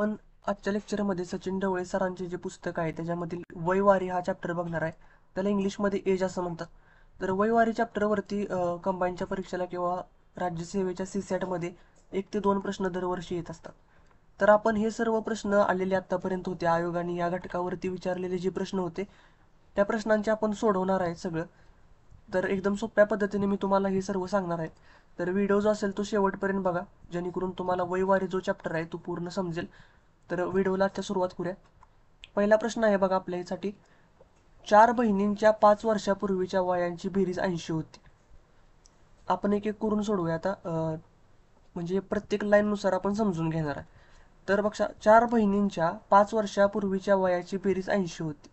पण आजच्या लेक्चरमध्ये सचिन ढवळे सरांचे जे पुस्तक आहे त्याच्यामधील वयवारी हा चॅप्टर बघणार आहे. त्याला इंग्लिशमध्ये एज असं म्हणतात. तर वयवारी चॅप्टरवरती कंबाईनच्या परीक्षेला किंवा राज्यसेवेच्या सीसॅटमध्ये 1 ते 2 प्रश्न दरवर्षी येत असतात. तर आपण हे सर्व प्रश्न आलेले आत्तापर्यंत होते आयोगाने या घटकावरती विचारलेले जे प्रश्न होते त्या प्रश्नांचे आपण सोडवणार आहे सगळं. तर एकदम सोप्या पद्धतीने मी तुम्हाला हे सर्व सांगणार आहे. तर व्हिडिओ जो असेल तो शेवटपर्यंत बघा, जेणेकरून तुम्हाला वयवारी जो चॅप्टर आहे तो पूर्ण समजेल. तर व्हिडिओला आजच्या सुरुवात करूया. पहिला प्रश्न आहे बघा आपल्यासाठी, 4 बहिणींच्या 5 वर्षापूर्वीच्या वयांची बेरीज 80 होती. आपण एक एक करून सोडवूया आता, म्हणजे प्रत्येक लाईननुसार आपण समजून घेणार आहे. तर बघा, 4 बहिणींच्या 5 वर्षापूर्वीच्या वयाची बेरीज 80 होती.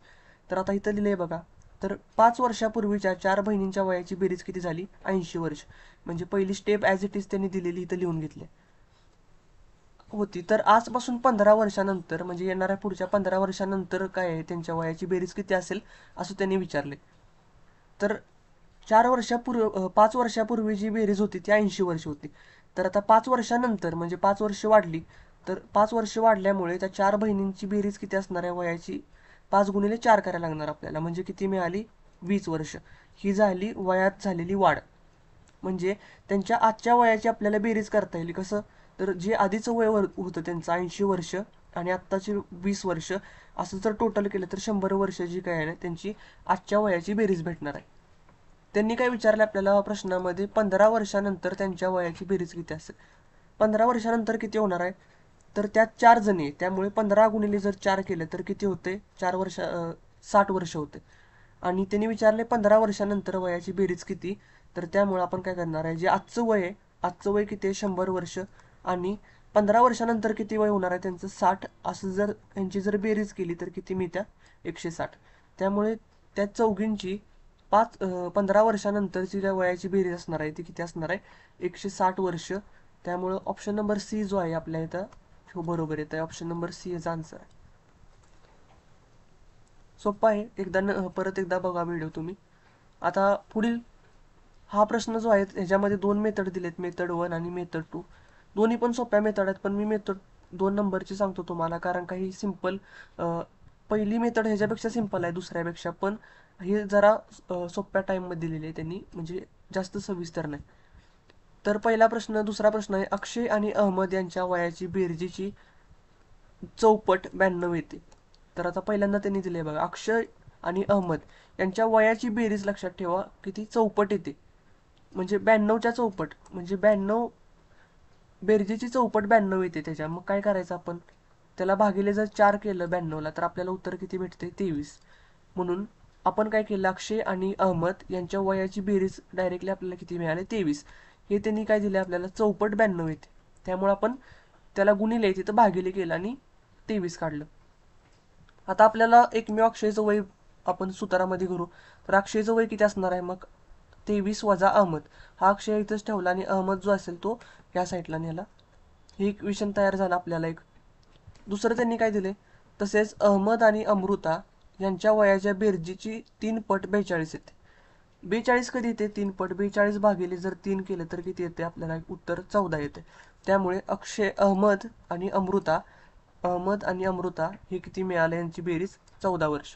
तर आता इथं लिहिलंय बघा. तर 5 वर्षापूर्वीच्या 4 बहिणींच्या वयाची बेरीज किती झाली? 80 वर्ष. म्हणजे पहिली स्टेप ॲज इट इज त्यांनी दिलेली इथं लिहून घेतली होती. तर आजपासून 15 वर्षानंतर म्हणजे येणाऱ्या पुढच्या 15 वर्षानंतर काय आहे, त्यांच्या वयाची बेरीज किती असेल असं त्यांनी विचारले. तर 5 वर्षापूर्वी जी बेरीज होती ती 80 वर्ष होती. तर आता 5 वर्षानंतर म्हणजे 5 वर्ष वाढली. तर 5 वर्ष वाढल्यामुळे त्या 4 बहिणींची बेरीज किती असणार आहे वयाची? 5 गुणिले 4 करायला लागणार आपल्याला, म्हणजे किती मिळाली? 20 वर्ष. ही झाली वयात झालेली वाढ. म्हणजे त्यांच्या आजच्या वयाची आपल्याला बेरीज करता येईल कसं? तर जे आधीचं वय होतं त्यांचं 80 वर्ष आणि आत्ताची 20 वर्ष, असं जर टोटल केलं तर 100 वर्ष जी काय आहे ना त्यांची आजच्या वयाची बेरीज भेटणार आहे. त्यांनी काय विचारलं आपल्याला प्रश्नामध्ये, 15 वर्षानंतर त्यांच्या वयाची बेरीज किती असेल? 15 वर्षानंतर किती होणार आहे? तर त्यात 4 जणी आहे, त्यामुळे 15 गुणिले जर 4 केलं तर किती होते? 60 वर्ष होते. आणि त्यांनी विचारले 15 वर्षानंतर वयाची बेरीज किती? तर त्यामुळे आपण काय करणार आहे, जे आजचं वय आहे, आजचं वय किती आहे? 100 वर्ष. आणि 15 वर्षानंतर किती वय होणार आहे त्यांचं? 60. असं जर यांची जर बेरीज केली तर किती मिळत्या? 160. त्यामुळे त्या चौघींची 15 वर्षानंतरची ज्या वयाची बेरीज असणार आहे ती किती असणार आहे? 160 वर्ष. त्यामुळं ऑप्शन नंबर सी जो आहे आपल्या इथं तो बरोबर येत आहे. ऑप्शन नंबर सी याचा आन्सर आहे. सोपा आहे, परत एकदा बघा व्हिडिओ तुम्ही. आता पुढील हा प्रश्न जो आहे ह्याच्यामध्ये 2 मेथड दिलेत, मेथड 1 आणि मेथड 2. दोन्ही पण सोप्या मेथड आहेत, पण मी मेथड 2 नंबरची सांगतो तुम्हाला, कारण काही सिंपल, पहिली मेथड ह्याच्यापेक्षा सिंपल आहे दुसऱ्यापेक्षा, पण हे जरा सोप्या टाईममध्ये दिलेली आहे त्यांनी, म्हणजे जास्त सविस्तर नाही. तर दुसरा प्रश्न आहे, अक्षय आणि अहमद यांच्या वयाची बेरजेची चौपट 92 येते. तर आता पहिल्यांदा त्यांनी दिले बघा, अक्षय आणि अहमद यांच्या वयाची बेरीज लक्षात ठेवा किती? चौपट येते. म्हणजे 92च्या चौपट, म्हणजे 92 बेरजेची चौपट 92 येते त्याच्या. मग काय करायचं आपण? त्याला भागिले जर 4 केलं 92ला तर आपल्याला उत्तर किती भेटते? 23. म्हणून आपण काय केलं, अक्षय आणि अहमद यांच्या वयाची बेरीज डायरेक्टली आपल्याला किती मिळाले? 23. हे त्यांनी काय दिले आपल्याला? चौपट 92 येते. त्यामुळे आपण त्याला गुणिले तिथं भागिले केलं आणि 23 काढलं. आता आपल्याला एकमेव अक्षयचं वय आपण सूत्रामध्ये करू. तर अक्षयचं वय किती असणार आहे मग? 23 वजा अहमद. हा अक्षय इथंच ठेवला आणि अहमद जो असेल तो या साईडला नेला. हे इक्वेशन तयार झालं आपल्याला एक. दुसरं त्यांनी काय दिले, तसेच अहमद आणि अमृता यांच्या वयाच्या बेरजेची 3 पट 42 येते. 42 कधी येते? 3 पट. 42 भागिले जर 3 केलं तर किती येते आपल्याला? उत्तर 14 येते. त्यामुळे अहमद आणि अमृता हे किती मिळाले? यांची बेरीज 14 वर्ष.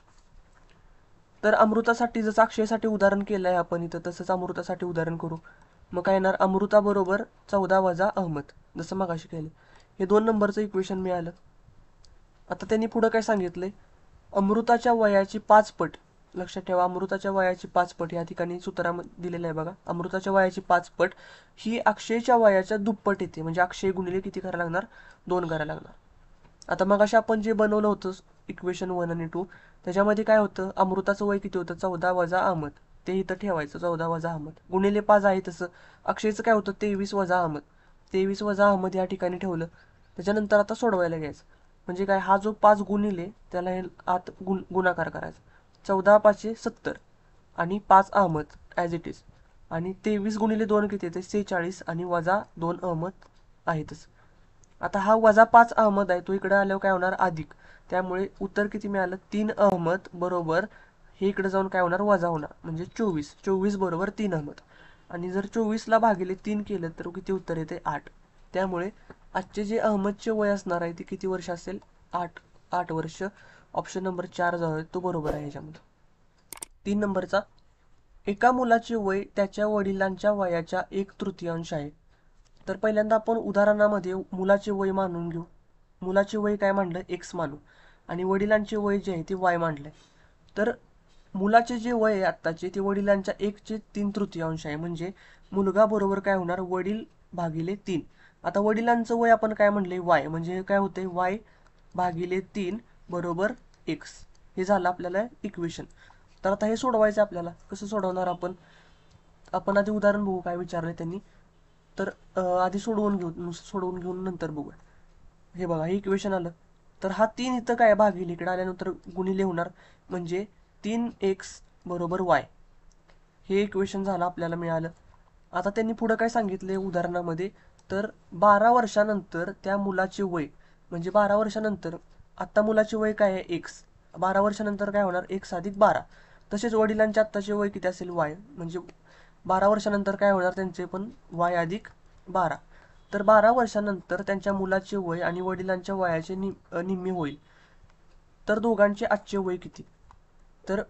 तर अमृतासाठी जसं अक्षयसाठी उदाहरण केलं आहे आपण इथं, तसंच अमृतासाठी उदाहरण करू. मग काय येणार? अमृता बरोबर 14 वजा अहमद, जसं मगाशी केलं. हे 2 नंबरचं इक्वेशन मिळालं. आता त्यांनी पुढं काय सांगितलंय, अमृताच्या वयाची 5 पट. लक्षात ठेवा, अमृताच्या वयाची 5 पट या ठिकाणी सूत्रामध्ये दिलेलं आहे बघा. अमृताच्या वयाची 5 पट ही अक्षयच्या वयाच्या दुप्पट येते. म्हणजे अक्षय गुणिले किती करायला लागणार? 2 करायला लागणार. आता मग अशा आपण जे बनवलं होतं इक्वेशन 1 आणि 2, त्याच्यामध्ये काय होतं? अमृताचं वय किती होतं? 14 वजा अहमद. ते इथं ठेवायचं, 14 वजा अहमद. गुणिले 5 आहे तसं. अक्षयचं काय होतं? 23 वजा अहमद. 23 वजा अहमद या ठिकाणी ठेवलं. त्याच्यानंतर आता सोडवायला घ्यायचं. म्हणजे काय, हा जो 5 गुणिले त्याला हे आत गुणाकार करायचा. 14 5 70 आणि 5 अहमद ॲज इट इज. आणि 23 गुणिले 2 किती येते? 46 आणि वजा 2 अहमद आहेतच. आता हा वजा 5 अहमद आहे तो इकडे आल्यावर काय होणार? अधिक. त्यामुळे उत्तर किती मिळालं? 3 अहमद बरोबर हे इकडे जाऊन काय होणार? वजा होणार. म्हणजे 24 बरोबर 3 अहमद. आणि जर 24ला भागिले 3 केलं तर किती उत्तर येते? 8. त्यामुळे आजचे जे अहमदचे वय असणार आहे ते किती वर्ष असेल? 8 वर्ष. ऑप्शन नंबर 4 जो आहे तो बरोबर आहे ह्याच्यामध्ये. 3 नंबरचा, एका मुलाचे वय त्याच्या वडिलांच्या वयाच्या 1/3 आहे. तर पहिल्यांदा आपण उदाहरणामध्ये मुलाचे वय मानून घेऊ. मुलाचे वय काय मांडलं? एक्स मानू. आणि वडिलांचे वय जे आहे ते वाय मांडलंय. तर मुलाचे जे वय आहे आत्ताचे ते वडिलांच्या 1/3 आहे. म्हणजे मुलगा बरोबर काय होणार? वडील भागिले 3. आता वडिलांचं वय आपण काय म्हणले? वाय. म्हणजे काय होते? वाय भागिले 3 बरोबर एक्स. हे झालं आपल्याला इक्वेशन. तर आता हे सोडवायचं आपल्याला. कसं सोडवणार आपण आधी उदाहरण बघू काय विचारलंय त्यांनी. तर आधी सोडवून घेऊन नंतर बघूया. हे बघा, हे इक्वेशन आलं. तर हा 3 इथं काय भागिले इकडे आल्यानंतर गुणिले होणार. म्हणजे 3x बरोबर y. हे इक्वेशन झालं आपल्याला मिळालं. आता त्यांनी पुढं काय सांगितले उदाहरणामध्ये? तर 12 वर्षानंतर त्या मुलाचे वय, म्हणजे 12 वर्षानंतर आत्ता मुलाचे वय काय आहे? एक्स. 12 वर्षानंतर काय होणार? एक्स अधिक 12. तसेच वडिलांचे आत्ताचे वय किती असेल? वाय. म्हणजे 12 वर्षानंतर काय होणार त्यांचे पण? वाय अधिक 12. तर 12 वर्षानंतर त्यांच्या मुलाचे वय आणि वडिलांच्या वयाचे निम्मे होईल. तर दोघांचे आजचे वय किती? तर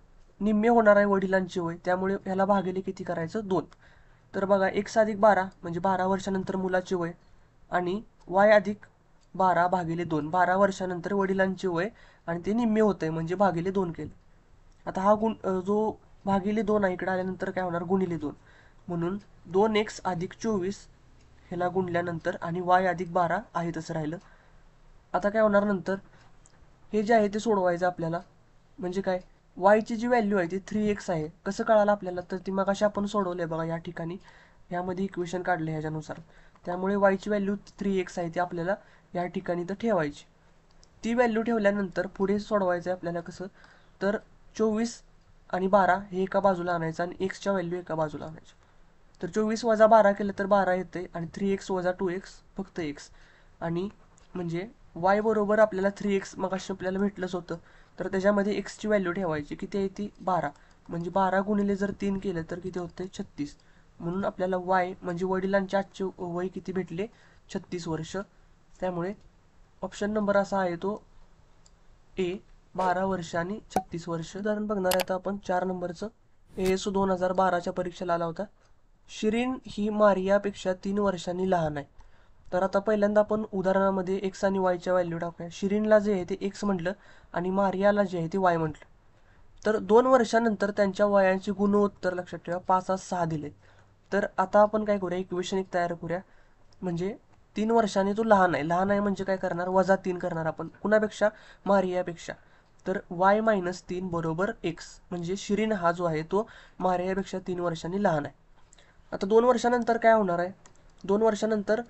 निम्मे होणार आहे वडिलांचे वय, त्यामुळे ह्याला भागिले किती करायचं? 2. तर बघा, एक्स अधिक 12 म्हणजे 12 वर्षानंतर मुलाचे वय आणि वाय अधिक 12 भागिले 2. 12 वर्षानंतर वडिलांचे वय आणि ते निम्मे होते म्हणजे भागिले 2 केले. आता हा जो भागिले 2 आहे इकडे आल्यानंतर काय होणार? गुणिले 2. म्हणून 2x अधिक 24 ह्याला गुणल्यानंतर आणि वाय अधिक 12 आहे तसं राहिलं. आता काय होणार नंतर? हे जे आहे ते सोडवायचं आपल्याला. म्हणजे काय? वायची जी व्हॅल्यू आहे ती 3x आहे. कसं कळालं आपल्याला? तर ती मगाशी आपण सोडवलंय बघा या ठिकाणी. ह्यामध्ये इक्वेशन काढले ह्याच्यानुसार. त्यामुळे वायची व्हॅल्यू 3x आहे ती आपल्याला या ठिकाणी तर ठेवायची. ती व्हॅल्यू ठेवल्यानंतर पुढे सोडवायचं आहे आपल्याला. कसं? तर 24 आणि 12 हे एका बाजूला आणायचं आणि एक्सच्या व्हॅल्यू एका बाजूला आणायच्या. तर 24 वजा 12 केलं तर 12 येते आणि 3x वजा 2x फक्त x. आणि म्हणजे y बरोबर आपल्याला 3x मगाशी आपल्याला भेटलंच होतं. तर त्याच्यामध्ये x ची व्हॅल्यू ठेवायची. किती आहे ती? 12. म्हणजे 12 गुणिले जर 3 केलं तर किती होते? 36. म्हणून आपल्याला y म्हणजे वडिलांचे आजचे वय किती भेटले? 36 वर्ष. त्यामुळे ऑप्शन नंबर असा आहे तो ए, 12 वर्ष आणि 36 वर्ष. उदाहरण बघणार आहे आता आपण 4 नंबरचं. AS 2012च्या परीक्षेला आला होता. शिरीन ही मारियापेक्षा 3 वर्षांनी लहान आहे. तर आता पहिल्यांदा आपण उदाहरणामध्ये एक्स आणि वायच्या व्हॅल्यू टाकूया. शिरीनला जे आहे ते एक्स म्हटलं आणि मारियाला जे आहे ते वाय म्हटलं. तर 2 वर्षानंतर त्यांच्या वयाचे गुणोत्तर लक्षात ठेवा 5 आज 6 दिले. तर आता आपण काय करूया? इक्वेशन एक तयार करूया. म्हणजे 3 वर्षांनी तो लहान आहे. लहान आहे म्हणजे काय करणार? वजा 3 करणार आपण. कुणापेक्षा? मारियापेक्षा. तर y - 3 बरोबर x. म्हणजे शिरीन हा जो आहे तो मारियापेक्षा 3 वर्षांनी लहान आहे. आता 2 वर्षानंतर काय होणार आहे? 2 वर्षानंतर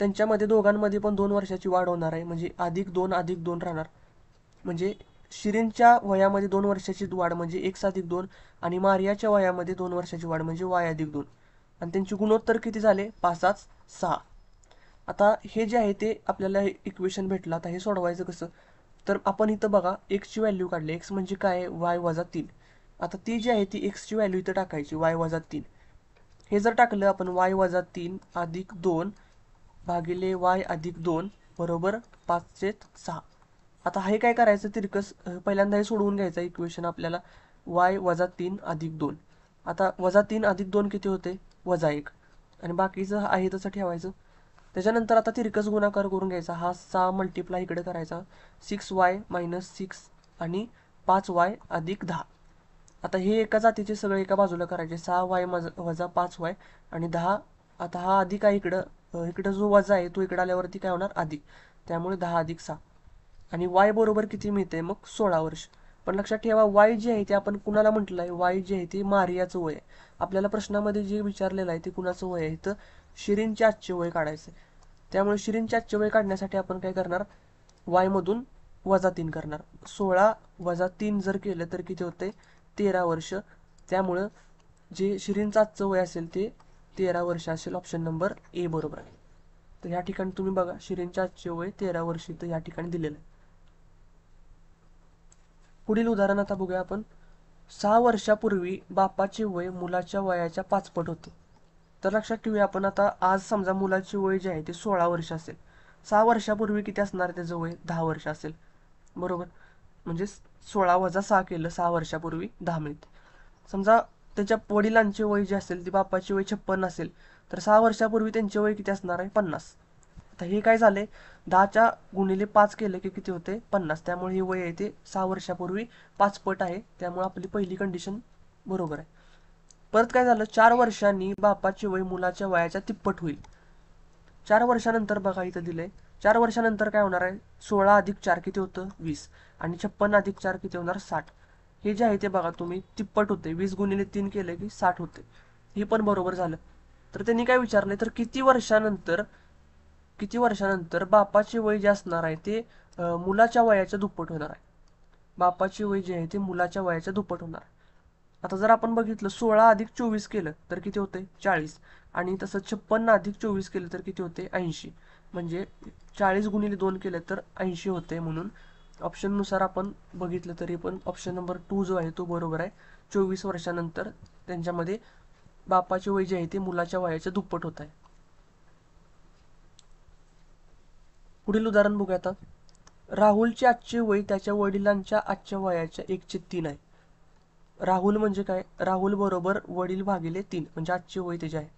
त्यांच्यामध्ये दोघांमध्ये पण 2 वर्षाची वाढ होणार आहे. म्हणजे +2 राहणार. म्हणजे शिरीनच्या वयामध्ये 2 वर्षाची वाढ म्हणजे x+2 आणि मारियाच्या वयामध्ये 2 वर्षाची वाढ म्हणजे y+2. आणि त्यांचे गुणोत्तर किती झाले? 5 आज 6. आता हे जे आहे ते आपल्याला इक्वेशन भेटलं. आता हे सोडवायचं कसं? तर आपण इथं बघा एक्सची व्हॅल्यू काढली. एक्स म्हणजे काय? y-3. आता ती जी आहे ती एक्सची व्हॅल्यू इथं टाकायची y-3. हे जर टाकलं आपण y-3 अधिक 2 भागिले y+2 बरोबर 5/6. आता हे काय करायचं? तिरकस पहिल्यांदा हे सोडवून घ्यायचं इक्वेशन आपल्याला. y-3 अधिक 2. आता -3 अधिक 2 किती होते? -1. आणि बाकीचं आहे तसं ठेवायचं. त्याच्यानंतर आता तिरकस गुणाकार करून घ्यायचा. हा 6 मल्टिप्लाय इकडे करायचा. 6y - 6 आणि 5y अधिक 10. आता हे एका जातीचे सगळे एका बाजूला करायचे. 6y वजा 5y आणि 10. आता हा अधिक आहे इकडं जो वजा आहे तो इकडे आल्यावरती काय होणार? अधिक. त्यामुळे 10 अधिक 6. आणि y बरोबर किती मिळते मग? 16 वर्ष. पण लक्षात ठेवा y जे आहे ते आपण कुणाला म्हटलं आहे? y जे आहे ते मारियाचं वय आहे. आपल्याला प्रश्नामध्ये जे विचारलेलं आहे ते कुणाचं वय आहे? तर शिरीनचे आजचे वय काढायचं. त्यामुळे शिरीनचे आजचे वय काढण्यासाठी आपण काय करणार? y मधून -3 करणार. 16 - 3 जर केलं तर किती होते? 13 वर्ष. त्यामुळं जे शिरीनचं आजचं वय असेल ते 13 वर्ष असेल. ऑप्शन नंबर ए बरोबर आहे. तर या ठिकाणी तुम्ही बघा शिरीनचे आजचे वय 13 वर्ष तर या ठिकाणी दिलेलं आहे. पुढील उदाहरण आता बघूया आपण. 6 वर्षापूर्वी बापाचे वय मुलाच्या वयाच्या 5 पट होते. तर लक्षात ठेवूया आपण आता, आज समजा मुलाची वय जे आहे ते 16 वर्ष असेल, 6 वर्षापूर्वी किती असणार त्याचं वय? 10 वर्ष असेल, बरोबर. म्हणजे 16 वजा 6 केलं, 6 वर्षापूर्वी 10 मिळते. समजा त्याच्या वडिलांचे वय जे असेल ते बापाची वय 56 असेल, तर 6 वर्षापूर्वी त्यांचे वय किती असणार आहे? 50. आता हे काय झाले, 10च्या गुणिले 5 केले की किती होते? 50. त्यामुळे हे वय आहे ते 6 वर्षापूर्वी 5 पट आहे, त्यामुळे आपली पहिली कंडिशन बरोबर आहे. परत काय झालं, 4 वर्षांनी बापाचे वय मुलाच्या वयाच्या तिप्पट होईल. 4 वर्षानंतर बघा इथं दिलंय, 4 वर्षानंतर काय होणार आहे? 16 अधिक 4 किती होतं? 20. आणि 56 अधिक 4 किती होणार? 60. हे जे आहे ते बघा तुम्ही तिप्पट होते, 20 गुणिले 3 केले की 60 होते. हे पण बरोबर झालं. तर त्यांनी काय विचारले, तर किती वर्षानंतर बापाचे वय जे असणार आहे ते मुलाच्या वयाच्या दुप्पट होणार आहे. बापाचे वय जे आहे ते मुलाच्या वयाच्या दुप्पट होणार. आता जर आपण बघितलं, 16 अधिक 24 केलं तर किती होते? 40. आणि तसं 56 अधिक 24 केलं तर किती होते? 80. म्हणजे 40 गुणिले 2 केलं तर 80 होते. म्हणून ऑप्शननुसार आपण बघितलं तरी पण ऑप्शन नंबर 2 जो आहे तो बरोबर आहे. 24 वर्षानंतर त्यांच्यामध्ये बापाचे वय जे आहे ते मुलाच्या वयाच्या दुप्पट होत आहे. पुढील उदाहरण बघूया आता. राहुलचे आजचे वय त्याच्या वडिलांच्या आजच्या वयाच्या 1/3 आहे. राहुल म्हणजे काय? राहुल बरोबर वडील भागिले 3, म्हणजे आजचे वय त्याचे आहे.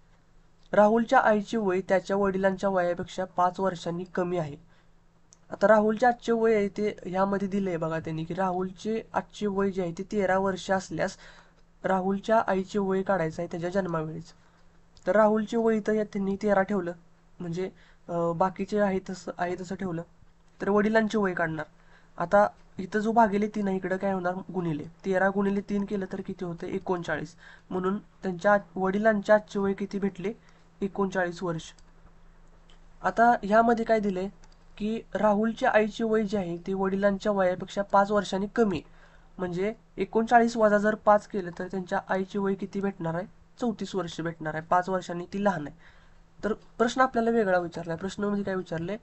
राहुलच्या आईचे वय त्याच्या वडिलांच्या वयापेक्षा 5 वर्षांनी कमी आहे. आता राहुलचे आजचे वय आहे ते ह्यामध्ये दिले बघा त्यांनी, की राहुलचे आजचे वय जे आहे ते 13 वर्ष असल्यास राहुलच्या आईचे वय काढायचं आहे त्याच्या जन्मावेळीच. तर राहुलचे वय इथं त्यांनी 13 ठेवलं, म्हणजे बाकीचे आहे तसं ठेवलं. तर वडिलांचे वय काढणार. आता इथं जो भागिले 3 आहे इकडं काय होणार? गुणिले 13 गुणिले 3 केलं तर किती होतं? 39. म्हणून त्यांच्या वडिलांच्या आजचे वय किती भेटले? 39 वर्ष. आता ह्यामध्ये काय दिले, की राहुलच्या आईचे वय जे आहे ते वडिलांच्या वयापेक्षा 5 वर्षांनी कमी. म्हणजे 39 वजा जर 5 केलं तर त्यांच्या आईचे वय किती भेटणार आहे? 34 वर्ष भेटणार आहे. 5 वर्षांनी ती लहान आहे. तर प्रश्न आपल्याला वेगळा विचारलाय. प्रश्नामध्ये काय विचारले,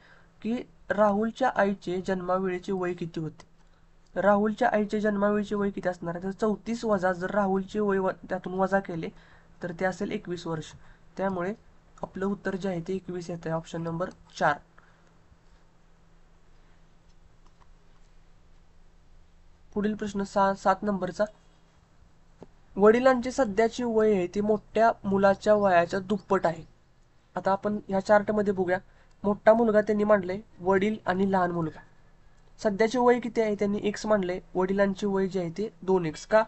की राहुलच्या आईचे जन्मावेळीचे वय किती होते? राहुलच्या आईचे जन्मावेळीचे वय किती असणार आहे? तर 34 वजा जर राहुलचे वय त्यातून वजा केले तर ते असेल 21 वर्ष. त्यामुळे आपलं उत्तर जे आहे ते 21 येत आहे, ऑप्शन नंबर 4. पुढील प्रश्न 7 नंबरचा. वडिलांचे सध्याचे वय आहे ते मोठ्या मुलाच्या वयाच्या दुप्पट आहे. आता आपण ह्या चार्टमध्ये बघूया. मोठा मुलगा त्यांनी मांडले, वडील आणि लहान मुलगा. सध्याचे वय किती आहे त्यांनी एक्स मांडले, वडिलांचे वय जे आहे ते 2x. का?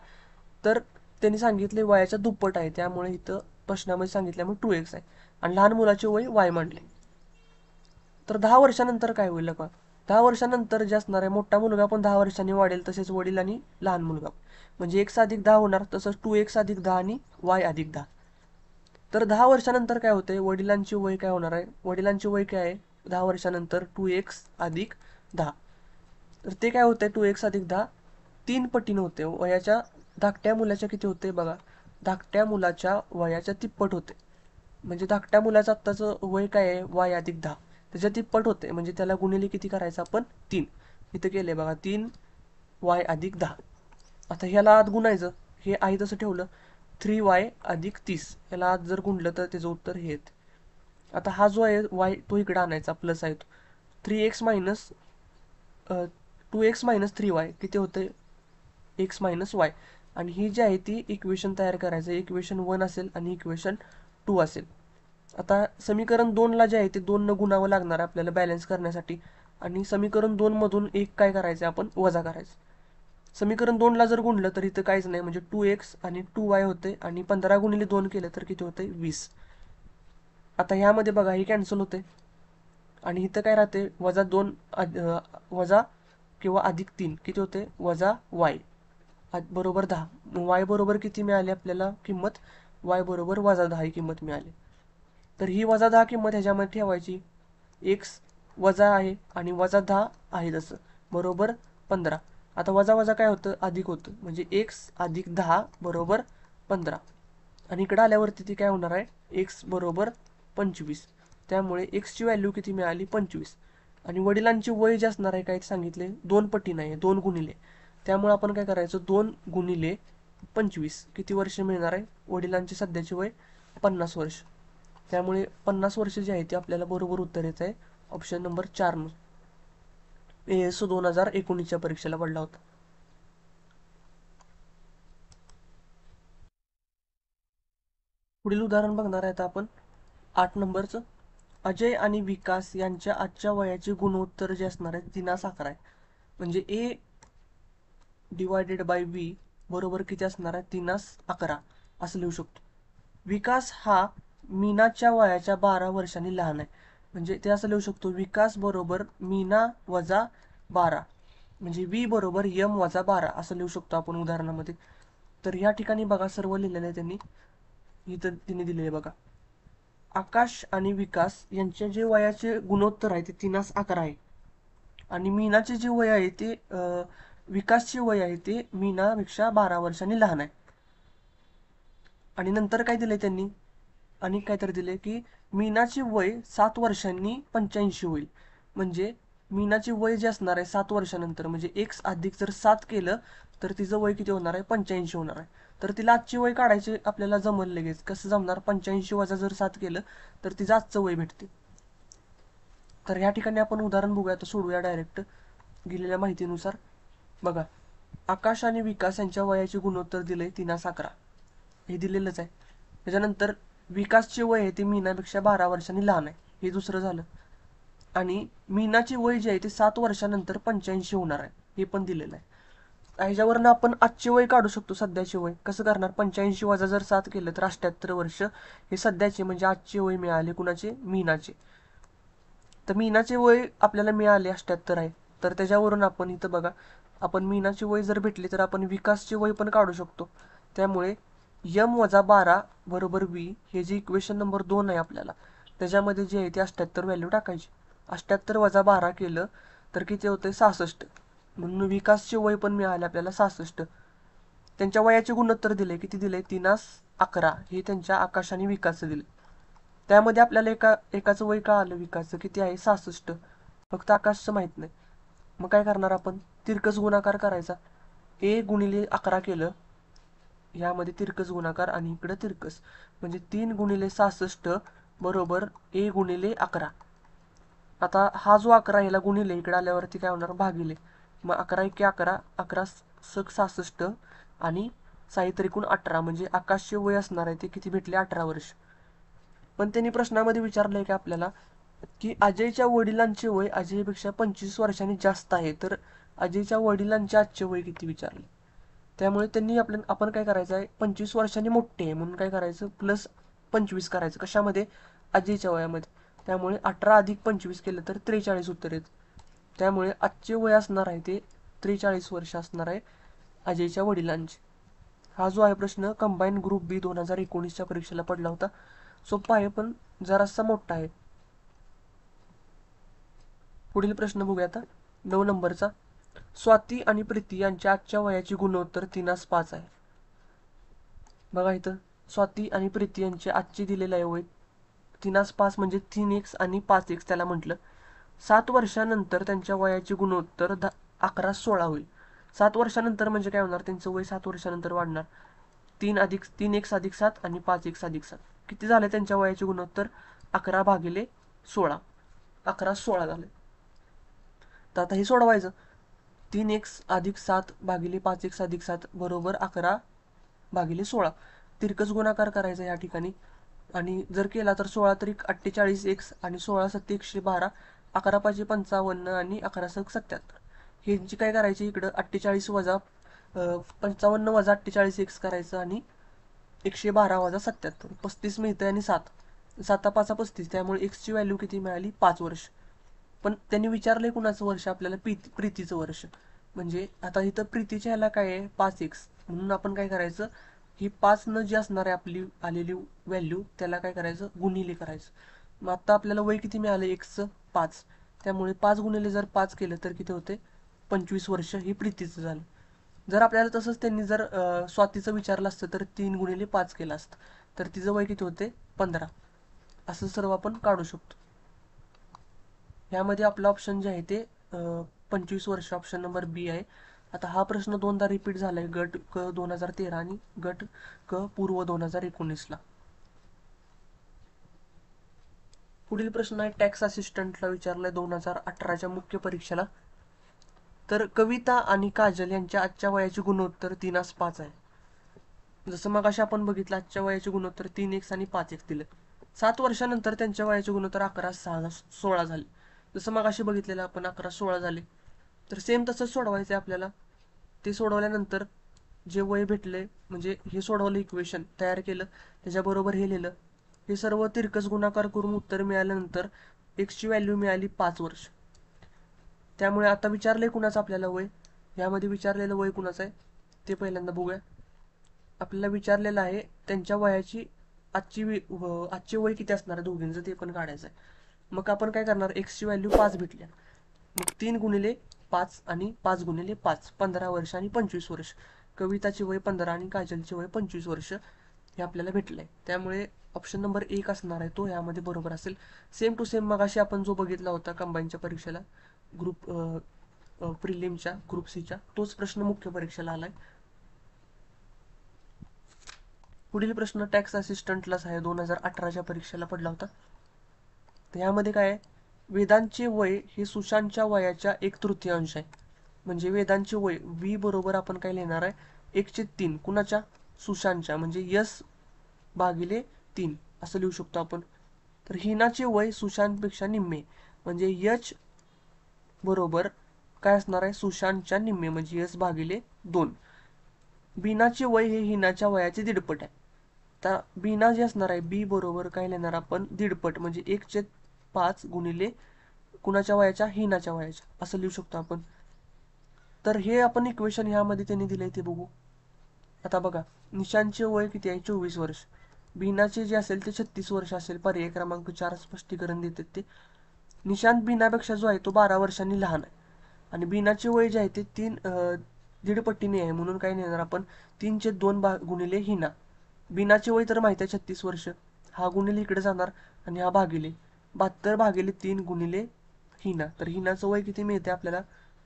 तर त्यांनी सांगितले वयाच्या दुप्पट आहे, त्यामुळे इथं प्रश्नामध्ये सांगितल्यामुळे 2x आहे. आणि लहान मुलाचे वय y मांडले. तर 10 वर्षानंतर काय होईल का? 10 वर्षानंतर जे असणार आहे, मोठा मुलगा पण 10 वर्षांनी वाढेल, तसेच वडील आणि लहान मुलगा. म्हणजे x अधिक 10 होणार, तसंच 2x अधिक 10 आणि y अधिक 10. तर 10 वर्षानंतर काय होते? वडिलांचे वय काय होणार आहे? वडिलांचे वय काय आहे 10 वर्षानंतर? 2x अधिक 10. तर ते काय होतंय? 2x अधिक 10 3 पटीने होते. वयाच्या धाकट्या मुलाच्या किती होते बघा? धाकट्या मुलाच्या वयाच्या तिप्पट होते. म्हणजे धाकट्या मुलाचं आत्ताचं वय काय आहे? y अधिक 10. त्याच्या तिप्पट होते, म्हणजे त्याला गुणिले किती करायचं आपण? 3. इथं केले बघा, 3y अधिक 10. आता ह्याला आत गुणायचं, हे आहे तसं ठेवलं. 3y अधिक 30 याला आज जर गुणलं तर त्याचं उत्तर हे येते. आता हा जो आहे y तो इकडे आणायचा, प्लस आहे तो. 3x minus 2x minus 3y किती होते? x minus y. आणि ही जी आहे ती इक्वेशन तयार करायचं. इक्वेशन 1 असेल आणि इक्वेशन 2 असेल. आता समीकरण 2ला जे आहे ते 2 न गुणावं लागणार आपल्याला बॅलन्स करण्यासाठी. आणि समीकरण 2 मधून एक काय करायचं आपण? वजा करायचं. समीकरण 2ला जर गुणलं तर इथं काहीच नाही, म्हणजे 2x आणि 2y होते. आणि 15 गुणिले 2 केलं तर किती होते? 20. आता ह्यामध्ये बघा हे कॅन्सल होते. आणि इथं काय राहते? वजा 2 वजा किंवा अधिक 3 किती होते? वजा y बरोबर 10. y बरोबर किती मिळाली आपल्याला किंमत? y बरोबर वजा 10 ही किंमत मिळाली. तर ही वजा 10 किंमत ह्याच्यामध्ये ठेवायची. x वजा आहे आणि वजा 10 आहे तसं, बरोबर 15. आता वजा वजा काय होतं? अधिक होतं, म्हणजे x अधिक 10 बरोबर 15. आणि इकडे आल्यावरती ती काय होणार आहे? x बरोबर 25. त्यामुळे x ची व्हॅल्यू किती मिळाली? 25. आणि वडिलांची वय जे असणार आहे काय सांगितले? 2 पटी नाही, 2 गुणिले. त्यामुळे आपण काय करायचं? 2 गुणिले 25 किती वर्ष मिळणार आहे? वडिलांचे सध्याचे वय 50 वर्ष. त्यामुळे 50 वर्ष जे आहे ते आपल्याला बरोबर उत्तर येत आहे ऑप्शन नंबर 4 न. AS 2019च्या परीक्षेला पडला होता. पुढील उदाहरण बघणार आहेत आपण 8 नंबरचं. अजय आणि विकास यांच्या आजच्या वयाचे गुणोत्तर जे असणार आहे 3:11 आहे. म्हणजे A डिवायडेड बाय बी बरोबर किती असणार आहे 3:11 असं लिहू शकतो. विकास हा मीनाच्या वयाच्या 12 वर्षांनी लहान आहे. म्हणजे ते असं लिहू शकतो विकास बरोबर मीना वजा 12 म्हणजे व्ही बरोबर यम वजा 12 असं लिहू शकतो आपण उदाहरणामध्ये. तर या ठिकाणी बघा सर्व लिहिलेलं आहे त्यांनी, इथं तिने दिलेले बघा. आकाश आणि विकास यांचे जे वयाचे गुणोत्तर आहे ते 3:11 आहे आणि मीनाचे जे वय आहे ते विकासचे वय आहे ते मीनापेक्षा 12 वर्षांनी लहान आहे. आणि नंतर काय दिले त्यांनी, आणि काहीतरी दिले की मीनाचे वय 7 वर्षांनी 85 होईल. म्हणजे मीनाचे वय जे असणार आहे 7 वर्षानंतर म्हणजे x अधिक जर 7 केलं तर तिचं वय किती होणार आहे 85 होणार आहे. तर तिला आजचे वय काढायचे आपल्याला जमल लगेच. कसं जमणार, 85 वजा जर 7 केलं तर तिचं आजचं वय भेटते. तर ह्या ठिकाणी आपण उदाहरण बघूया, तर सोडूया डायरेक्ट दिलेल्या माहितीनुसार. बघा, आकाश आणि विकास यांच्या वयाचे गुणोत्तर दिले 3:11 हे दिलेलंच आहे. त्याच्यानंतर विकासचे वय आहे ते मीनापेक्षा 12 वर्षांनी लहान आहे, हे दुसरं झालं. आणि मीनाचे वय जे आहे ते 7 वर्षानंतर 85 होणार आहे, हे पण दिलेलं आहे. ह्याच्यावरनं आपण आजचे वय काढू शकतो, सध्याचे वय. कसं करणार, 85 वजा जर 7 केलं तर 78 वर्ष हे सध्याचे म्हणजे आजचे वय मिळाले कुणाचे, मीनाचे. तर मीनाचे वय आपल्याला मिळाले 78 आहे. तर त्याच्यावरून आपण इथं बघा, आपण मीनाचे वय जर भेटले तर आपण विकासचे वय पण काढू शकतो. त्यामुळे यम वजा 12 बरोबर व्ही हे जे इक्वेशन नंबर 2 आहे आपल्याला, त्याच्यामध्ये जे आहे ते 78 व्हॅल्यू टाकायची. 78 वजा 12 केलं तर किती होते 66. म्हणून विकासचे वय पण मिळाले आपल्याला 66. त्यांच्या वयाचे गुणोत्तर दिले, किती दिले 3:11 हे त्यांच्या आकाश आणि विकासचं दिले. त्यामध्ये आपल्याला एकाचं वय कळालं विकासचं किती आहे 66, फक्त आकाशचं माहित नाही. मग काय करणार आपण, तिरकस गुणाकार करायचा. A गुणिले 11 केलं, यामध्ये तिरकस गुणाकार आणि इकडं तिरकस, म्हणजे 3 गुणिले 66 बरोबर A गुणिले 11. आता हा जो 11 याला गुणिले इकडे आल्यावरती काय होणार भागिले. मग 11 एके 11, 11 सक 66 आणि 6 त्रिकोण 18 म्हणजे आकाशचे वय असणार आहे ते किती भेटले 18 वर्ष. पण त्यांनी प्रश्नामध्ये विचारलंय की आपल्याला की अजयच्या वडिलांचे वय अजयपेक्षा 25 वर्षांनी जास्त आहे, तर अजयच्या वडिलांचे आजचे वय किती विचारले. त्यामुळे त्यांनी आपण काय करायचं आहे, 25 वर्षांनी मोठे आहे म्हणून काय करायचं प्लस 25 करायचं कशामध्ये, अजयच्या वयामध्ये. त्यामुळे 18 अधिक 25 केलं तर 43 उत्तर येतं. त्यामुळे आजचे वय असणार आहे ते 43 वर्ष असणार आहे अजयच्या वडिलांचे. हा जो आहे प्रश्न कंबाईन ग्रुप बी 2019च्या परीक्षेला पडला होता. सोपा आहे पण जरासा मोठा आहे. पुढील प्रश्न बघूया आता 9 नंबरचा. स्वाती आणि प्रीती यांच्या आजच्या वयाची गुणोत्तर 3:5 आहे. बघा इथं स्वाती आणि प्रीती यांचे आजचे दिलेले आहे वय 3:5 म्हणजे 3x आणि 5x त्याला म्हटलं. 7 वर्षानंतर त्यांच्या वयाचे गुणोत्तर 11:16 होईल. 7 वर्षानंतर म्हणजे काय होणार, त्यांचं वय 7 वर्षानंतर वाढणार. 3x अधिक 7 आणि 5x अधिक 7 किती झाले त्यांच्या वयाचे गुणोत्तर 11/16. 11:16 झाले. तर आता हे सोडवायचं. 3x अधिक 7 भागिले 5x अधिक 7 बरोबर 11/16. तिरकस गुणाकार करायचा या ठिकाणी आणि जर केला तर 16 त्रिक 48x आणि 16 सत्ते 112, 11 पाचशे 55 आणि 11 सक 77. हे जी काय करायची इकडं 48 वजा 55 वजा 48x करायचं आणि 112 वजा 77 35 मिळतं आणि 7 7 5 35. त्यामुळे x ची व्हॅल्यू किती मिळाली 5 वर्ष. पण त्यांनी विचारलंय कुणाचं वर्ष आपल्याला, प्रीतीचं वर्ष. म्हणजे आता इथं प्रीतीच्या ह्याला काय आहे 5x, म्हणून आपण काय करायचं, ही 5 न जी असणार आहे आपली आलेली व्हॅल्यू त्याला काय करायचं गुणिले करायचं. मग आता आपल्याला वय किती मिळालं x 5, त्यामुळे 5 गुणिले जर 5 केलं तर किती होते 25 वर्ष ही प्रीतीचं झालं. जर आपल्याला तसंच त्यांनी जर स्वातीचं विचारलं असतं तर 3 गुणिले 5 केलं असतं, तर तिचं वय किती होते 15. असं सर्व आपण काढू शकतो. यामध्ये आपलं ऑप्शन जे आहे ते 25 वर्ष ऑप्शन नंबर बी आहे. आता हा प्रश्न दोनदा रिपीट झालाय, गट क 2013 आणि गट क पूर्व 2019ला. पुढील प्रश्न आहे टॅक्स असिस्टंटला विचारलाय 2018च्या मुख्य परीक्षेला. तर कविता आणि काजल यांच्या आजच्या वयाची गुणोत्तर 3:5 आहे. जसं मग अशा आपण बघितलं आजच्या वयाचे गुणोत्तर 3x आणि 5x दिले. 7 वर्षानंतर त्यांच्या वयाचे गुणोत्तर 11, 6, 16 झाले. जसं मग असे बघितलेलं आपण 11, 16 झाले. तर सेम तसंच सोडवायचं आपल्याला. ते सोडवल्यानंतर जे वय भेटले म्हणजे हे सोडवलं, इक्वेशन तयार केलं, त्याच्याबरोबर हे लिहिलं. हे सर्व तिरकस गुणाकार करून उत्तर मिळाल्यानंतर एक्सची व्हॅल्यू मिळाली 5 वर्ष. त्यामुळे आता विचारलंय कुणाचं आपल्याला वय, यामध्ये विचारलेलं वय कुणाचं आहे ते पहिल्यांदा बघूया. आपल्याला विचारलेलं आहे त्यांच्या वयाची आजचे वय किती असणार आहे दोघींचं ते पण काढायचं आहे. मग आपण काय करणार, एक्सची व्हॅल्यू 5 भेटल्या, मग 3 गुणिले 5 आणि 5 गुणिले 5, 15 वर्ष आणि 25 वर्ष. कविताची वय 15 आणि काजलची वय 25 वर्ष हे आपल्याला भेटलंय. त्यामुळे ऑप्शन नंबर 1 असणार आहे तो यामध्ये बरोबर असेल. सेम टू सेम मगाशी आपण जो बघितला होता कंबाईनच्या परीक्षेला ग्रुप प्रिलिमच्या ग्रुप सीच्या, तोच प्रश्न मुख्य परीक्षेला आलाय. पुढील प्रश्न टॅक्स असिस्टंटलाच आहे, 2018च्या परीक्षेला पडला होता. तर यामध्ये काय आहे, वेदांचे वय हे सुशांतच्या वयाच्या 1/3 आहे. म्हणजे वेदांचे वय v बरोबर आपण काय लिहिणार आहे 1/3 कुणाच्या, सुशांतच्या, म्हणजे यस भागिले 3 असं लिहू शकतो आपण. तर हिनाचे वय सुशांतपेक्षा निम्मे, म्हणजे यच बरोबर काय असणार आहे सुशांतच्या निम्मे, म्हणजे यस भागिले 2. बीनाचे वय हे हिनाच्या वयाचे दीडपट आहे. तर बीना जे असणार आहे बी बरोबर काय लिहिणार आपण दीडपट, म्हणजे 1/5 गुणिले कुणाच्या वयाच्या, हिनाच्या वयाच्या, असं लिहू शकतो आपण. तर हे आपण इक्वेशन ह्यामध्ये त्यांनी दिलंय ते बघू. आता बघा, निशांतचे वय किती आहे 24 वर्ष, बीनाचे जे असेल ते 36 वर्ष असेल. पर्याय क्रमांक 4 स्पष्टीकरण देतात ते. निशांत बीनापेक्षा जो आहे तो 12 वर्षांनी लहान आहे आणि बीनाचे वय जे आहे ते 1/2 आहे, म्हणून काय लिहिणार आपण 3/2 गुणिले हिना. बीनाचे वय तर माहिती आहे 36 वर्ष, हा गुणिले इकडे जाणार आणि हा भागिले 72/3 गुणिले हिना. तर हिनाचं वय किती मिळते आपल्याला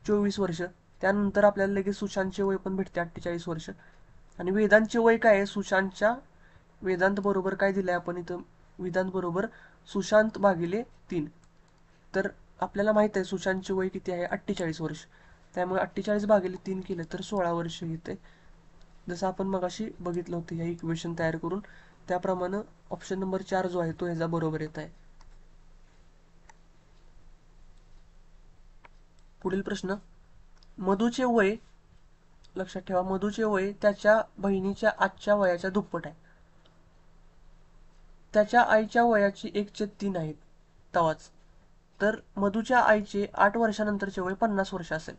24 वर्ष. त्यानंतर आपल्याला लगेच सुशांतचे वय पण भेटते 48 वर्ष. आणि वेदांतचे वय काय आहे सुशांतच्या, वेदांत बरोबर काय दिलंय आपण इथं, वेदांत बरोबर सुशांत भागिले 3. तर आपल्याला माहित आहे सुशांतचे वय किती आहे 48 वर्ष. त्यामुळे 48/3 केलं तर 16 वर्ष येते. जसं आपण मगाशी बघितलं होतं या इक्वेशन तयार करून, त्याप्रमाणे ऑप्शन नंबर 4 जो आहे तो ह्याचा बरोबर येत आहे. पुढील प्रश्न, मधूचे वय, लक्षात ठेवा मधूचे वय त्याच्या बहिणीच्या आजच्या वयाच्या दुप्पट आहे. त्याच्या आईच्या वयाची 1/3 आहेत तवाच. तर मधूच्या आईचे 8 वर्षानंतरचे वय 50 वर्ष असेल.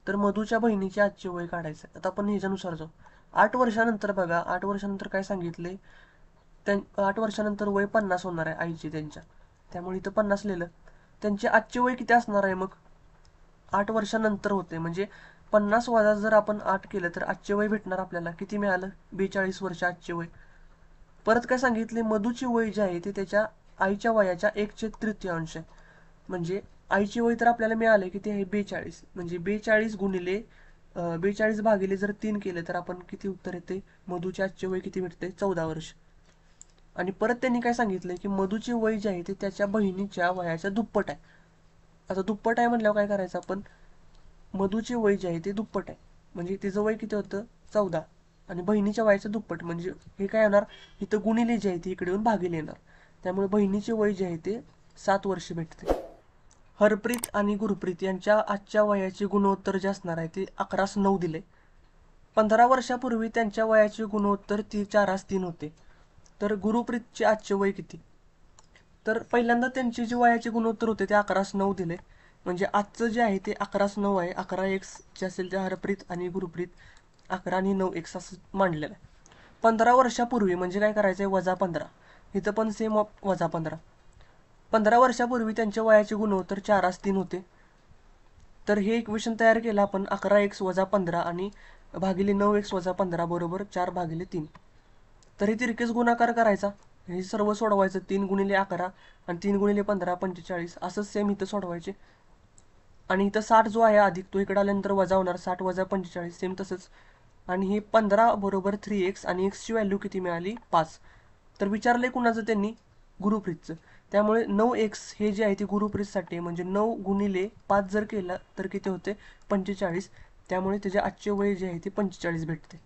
तर मधूच्या बहिणीचे आजचे वय काढायचे. आता आपण ह्याच्यानुसार जाऊ. 8 वर्षानंतर बघा, 8 वर्षानंतर काय सांगितले, 8 वर्षानंतर वय 50 होणार आहे आईचे त्यांच्या, त्यामुळे इथं 50 लिहिलं. त्यांचे आजचे वय किती असणार आहे मग 8 वर्षानंतर होते, म्हणजे 50 वजा जर आपण 8 केलं तर आजचे वय भेटणार आपल्याला किती मिळालं 42 वर्ष आजचे वय. परत काय सांगितले, मधूचे वय जे आहे ते त्याच्या आईच्या वयाच्या 1/3 आहे. म्हणजे आईचे वय तर आपल्याला मिळाले किती आहे 42, म्हणजे 42 गुणिले 42 भागिले जर 3 केले तर आपण किती उत्तर येते, मधूचे आजचे वय किती भेटते 14 वर्ष. आणि परत त्यांनी काय सांगितलंय की मधूचे वय जे आहे ते त्याच्या बहिणीच्या वयाच्या दुप्पट आहे. आता दुप्पट आहे म्हटल्यावर काय करायचं आपण, मधूचे वय जे आहे ते दुप्पट आहे, म्हणजे तिचं वय किती होतं 14 आणि बहिणीच्या वयाचं दुप्पट, म्हणजे हे काय येणार इथं गुणिले जे आहे ते इकडे येऊन भागिले येणार. त्यामुळे बहिणीचे वय जे आहे ते 7 वर्ष भेटते. हरप्रीत आणि गुरप्रीत यांच्या आजच्या वयाचे गुणोत्तर जे असणार आहे ते 11/9 दिले. 15 वर्षापूर्वी त्यांच्या वयाचे गुणोत्तर 4/3 होते. तर गुरुप्रीतचे आजचे वय किती, तर पहिल्यांदा त्यांचे जे वयाचे गुणोत्तर होते ते 11/9 दिले. म्हणजे आजचं जे आहे ते 11/9 आहे. 11x जे असेल ते हरप्रीत आणि गुरप्रीत 11 आणि 9x असं मांडलेलं आहे. 15 वर्षापूर्वी म्हणजे काय करायचं आहे -15, इथं पण सेम -15. 15 वर्षापूर्वी त्यांच्या वयाचे गुणोत्तर 4/3 होते. तर हे इक्वेशन तयार केलं आपण 11x - 15 आणि भागिले 9x - 15 बरोबर 4/3. तर हे तिरकेस गुणाकार करायचा, हे सर्व सोडवायचं. 3 गुणिले 11 आणि 3 गुणिले 15 45, असं सेम इथं सोडवायचे. आणि इथं 60 जो आहे अधिक तो इकडे आल्यानंतर वजा होणार, 60 - 45 सेम तसंच. आणि हे 15 बरोबर 3x आणि x ची व्हॅल्यू किती मिळाली 5. तर विचारले कुणाचं त्यांनी, गुरुप्रीतचं. त्यामुळे 9x हे जे आहे ते गुरुप्रीतसाठी आहे. म्हणजे 9 गुणिले 5 जर केला तर किती होते 45. त्यामुळे त्याचे आजचे वय जे आहे ते 45 भेटते.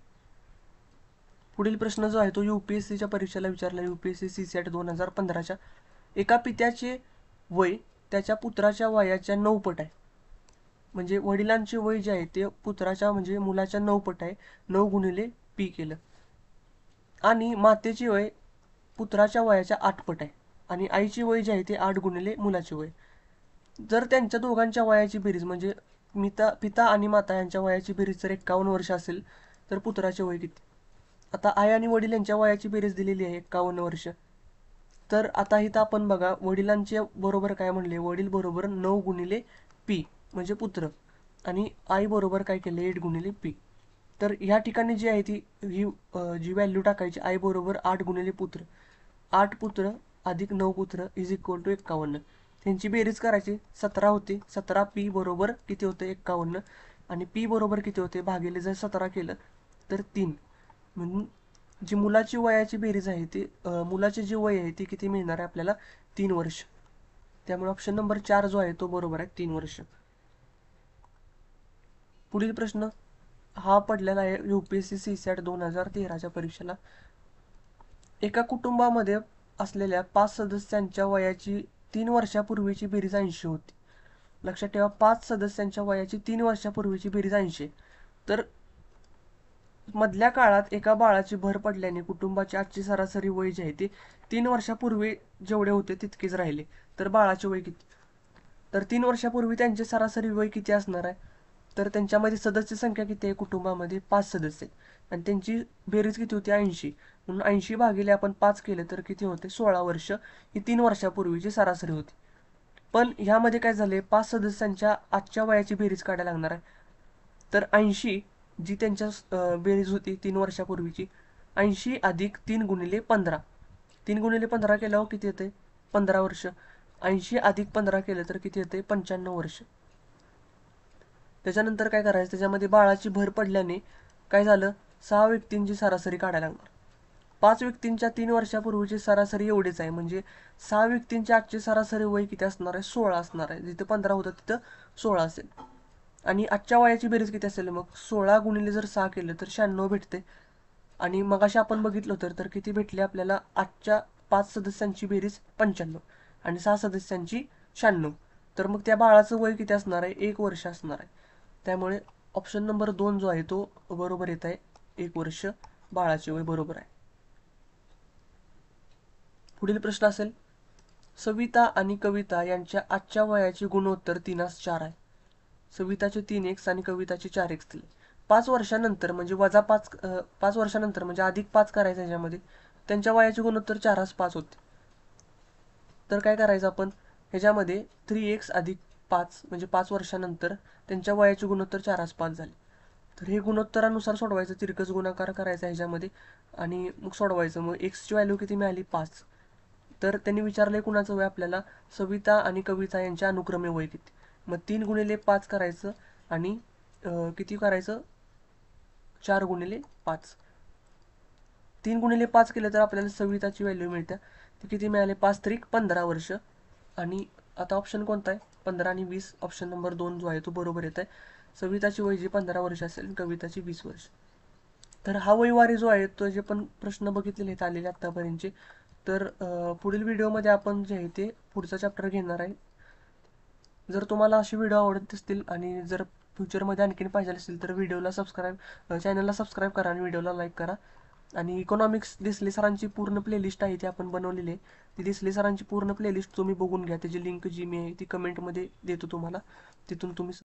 पुढील प्रश्न जो आहे तो UPSCच्या परीक्षेला विचारला. UPSC CSAT 2015च्या. एका पित्याचे वय त्याच्या पुत्राच्या वयाच्या 9 पट आहे. म्हणजे वडिलांचे वय जे आहे ते पुत्राच्या म्हणजे मुलाच्या 9 पट आहे. 9 गुणिले P केलं. आणि मातेचे वय पुत्राच्या वयाच्या 8 पट आहे. आणि आईची वय जे आहे ते 8 गुणिले मुलाचे वय. जर त्यांच्या दोघांच्या वयाची बेरीज म्हणजे पिता आणि माता यांच्या वयाची बेरीज जर 51 वर्ष असेल तर पुत्राचे वय किती? आता आई आणि वडील यांच्या वयाची बेरीज दिलेली आहे 51 वर्ष. तर आता इथं आपण बघा वडिलांचे बरोबर काय म्हणले, वडील बरोबर 9 गुणिले P म्हणजे पुत्र, आणि आई बरोबर काय केले 8 गुणिले P. तर ह्या ठिकाणी जी आहे ती जी व्हॅल्यू टाकायची, आई बरोबर 8 गुणिले पुत्र, 8 पुत्र अधिक 9 पुत्र इज इक्वल टू 51. त्यांची बेरीज करायची 17 होते. 17P बरोबर किती होते 51, आणि P बरोबर किती होते भागिले जर 17 केलं तर 3. म्हणून जी मुलाची वयाची बेरीज आहे ती मुलाचे जे वय आहे ते किती मिळणार आहे आपल्याला 3 वर्ष. त्यामुळे ऑप्शन नंबर 4 जो आहे तो बरोबर आहे 3 वर्ष. पुढील प्रश्न हा पडलेला आहे UPSC CSAT 2013च्या परीक्षेला. एका कुटुंबामध्ये असलेल्या 5 सदस्यांच्या वयाची 3 वर्षापूर्वीची बेरीज 80 होती. लक्षात ठेवा 5 सदस्यांच्या वयाची 3 वर्षापूर्वीची बेरीज 80. तर मधल्या काळात एका बाळाची भर पडल्याने कुटुंबाची आजची सरासरी वय जे आहे ते 3 वर्षापूर्वी जेवढे होते तितकेच राहिले. तर बाळाचे वय किती? तर 3 वर्षापूर्वी त्यांचे सरासरी वय किती असणार आहे? तर त्यांच्यामध्ये सदस्य संख्या किती आहे कुटुंबामध्ये 5 सदस्य, आणि त्यांची बेरीज किती होती 80. म्हणून 80 भागिले आपण 5 केले तर किती होते 16 वर्ष. ही 3 वर्षापूर्वीची सरासरी होती. पण ह्यामध्ये काय झाले 5 सदस्यांच्या आजच्या वयाची बेरीज काढायला लागणार आहे. तर 80 जी त्यांच्या बेरीज होती 3 वर्षापूर्वीची, 80 अधिक 3 गुणिले 15. 3 गुणिले 15 केल्यावर किती येते 15 वर्ष. 80 अधिक 15 केलं तर किती येते 95 वर्ष. त्याच्यानंतर काय करायचं, त्याच्यामध्ये बाळाची भर पडल्याने काय झालं 6 व्यक्तींची सरासरी काढायला लागणार. 5 व्यक्तींच्या 3 वर्षापूर्वीची सरासरी एवढीच आहे. म्हणजे 6 व्यक्तींच्या आजची सरासरी वय किती असणार आहे 16 असणार आहे. जिथं 15 होतं तिथं 16 असेल. आणि आजच्या वयाची बेरीज किती असेल मग 16 गुणिले जर 6 केलं तर 96 भेटते. आणि मगाशी आपण बघितलं तर किती भेटले आपल्याला आजच्या 5 सदस्यांची बेरीज 95 आणि 6 सदस्यांची 96. तर मग त्या बाळाचं वय किती असणार आहे 1 वर्ष असणार आहे. त्यामुळे ऑप्शन नंबर 2 जो आहे तो बरोबर येत आहे. 1 वर्ष बाळाचे वय बरोबर आहे. पुढील प्रश्न असेल सविता आणि कविता यांच्या आजच्या वयाची गुणोत्तर 3:4 आहे. सविताचे 3x आणि कविताचे 4x दिले. 5 वर्षानंतर म्हणजे वजा 5 वर्षानंतर म्हणजे अधिक 5 करायचं ह्याच्यामध्ये त्यांच्या वयाचे गुणोत्तर 4:5 होते. तर काय करायचं आपण ह्याच्यामध्ये 3x अधिक 5 म्हणजे 5 वर्षानंतर त्यांच्या वयाचे गुणोत्तर 4:5 झाले. तर हे गुणोत्तरानुसार सोडवायचं, तिरकस गुणाकार करायचा ह्याच्यामध्ये आणि मग सोडवायचं. मग एक्सची व्हॅल्यू किती मिळाली 5. तर त्यांनी विचारलंय कुणाचं वय आपल्याला सविता आणि कविता यांच्या अनुक्रमे वय किती. मग 3 गुणिले 5 करायचं आणि किती करायचं 4 गुणिले 5. 3 गुणिले 5 केलं तर आपल्याला सविताची व्हॅल्यू मिळते ती किती मिळाले 5 त्रिक 15 वर्ष. आणि आता ऑप्शन कोणता आहे 15 आणि 20. ऑप्शन नंबर 2 जो आहे तो बरोबर येत आहे. सविताची वय जी 15 वर्ष असेल कविताची 20 वर्ष. तर हा वयवारी जो आहे तो जे पण प्रश्न बघितलेले आहेत आलेले आतापर्यंतचे. तर पुढील व्हिडिओमध्ये आपण जे आहे ते पुढचा चॅप्टर घेणार आहे. जर तुम्हाला असे व्हिडिओ आवडत असतील आणि जर फ्युचरमध्ये आणखीन पाहिजे असेल तर चॅनलला सबस्क्राईब करा आणि व्हिडिओला लाईक करा. आणि इकॉनॉमिक्स देसले सरांची पूर्ण प्लेलिस्ट आहे ती आपण बनवलेली आहे. ती देसले सरांची पूर्ण प्लेलिस्ट तुम्ही बघून घ्या. त्याची लिंक जी मी आहे ती कमेंटमध्ये देतो तुम्हाला, तिथून तुम्ही